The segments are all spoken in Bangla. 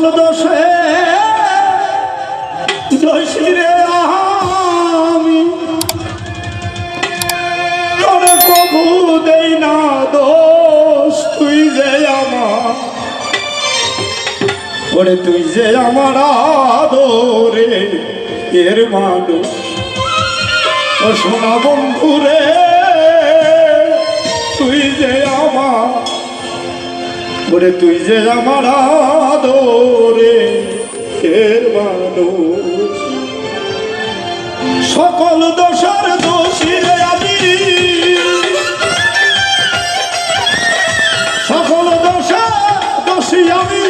সকল দোষে দোষী রে আমি তোরে কবু দেই না দোষ তুই যে আমার ওরে তুই যে আমার আদরে এর মানুষ ও সোনা বন্ধু রে তুই যে আমার ওরে তুই যে আমার আদরে এর মানুষ সকল দোষের দোষী রে আমি সকল দোষের দোষী আমি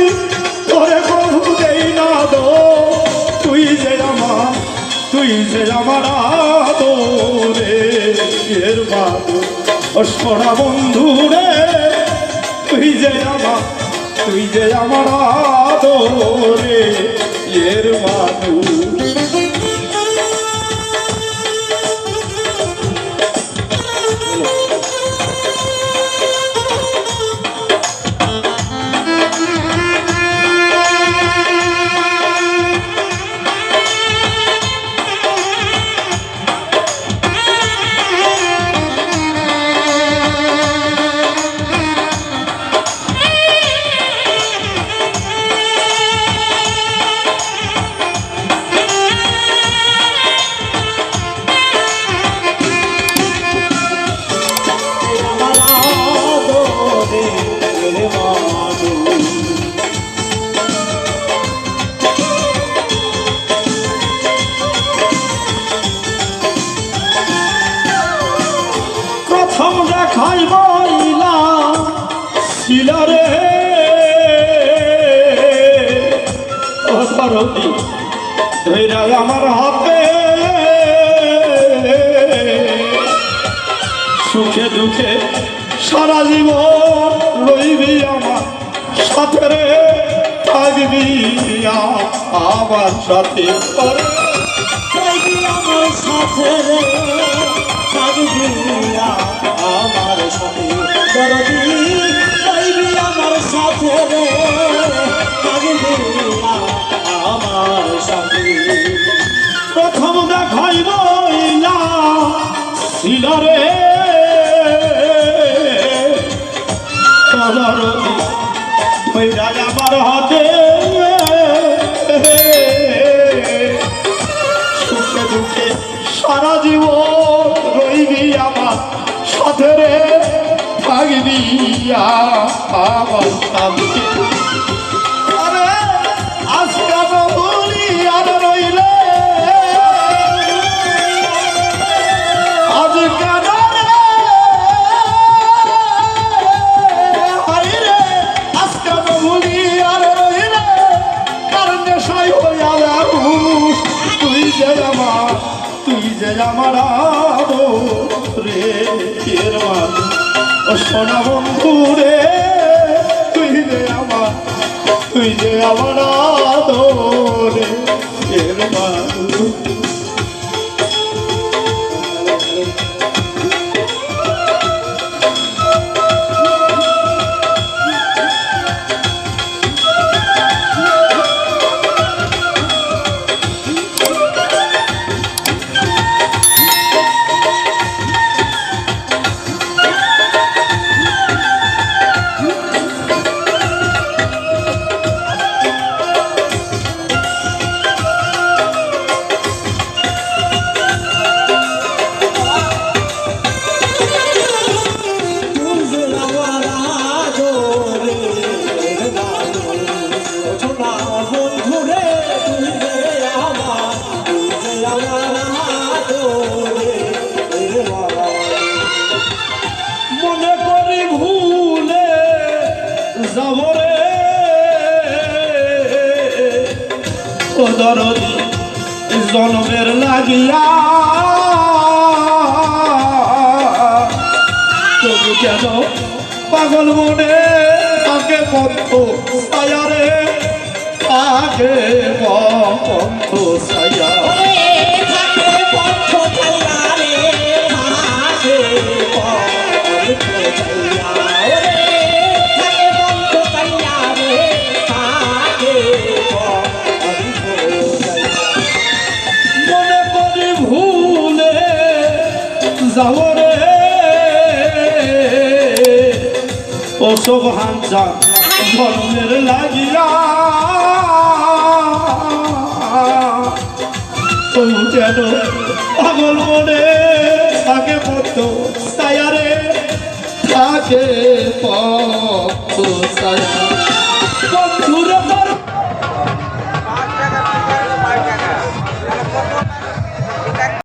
তোরে কবু দেই না দোষ তুই যে আমার আদরে এর মানুষ ও সোনা বন্ধু রে তুই যে আমার আদরে এর মানুষ প্রথম দেখাই বইলা শিলারে অধরতি ধৈরা আমার হাতে সুখে দুঃখে সারা জীবন রইবি আমার সাথে রে থাকবি আমার সাথে আমার সাথে রে থাকবি আমার সাথে দরদি থাকবি আমার সাথে রে থাকবি আমার সাথে প্রথম দেখাই বইলা শিলারে আমার হাতে সুখে দুঃখে সারা জীবন রইবি আমার সাথে রে থাকবি আমার সাথে আরে আজকে বলি আর রইলে আজকে তুই যে আমার আদরে এর মানুষ ও সোনা বন্ধু রে তুই যে আমার আদরে এর মানুষ মনে করি ভুলে যাব রে ও দরদি জনমের লাগিয়া তবু কেন পাগল মনে তাকে বন্ধ ছায়া রে তাকে বন্ধ ছায়া থাকে যাও রে ওসব হাঞ্চা জন্মের লাগিয়া তবু যেন পাগল মনে থাকে পথ ছায়া রে থাকে পথ ছায়া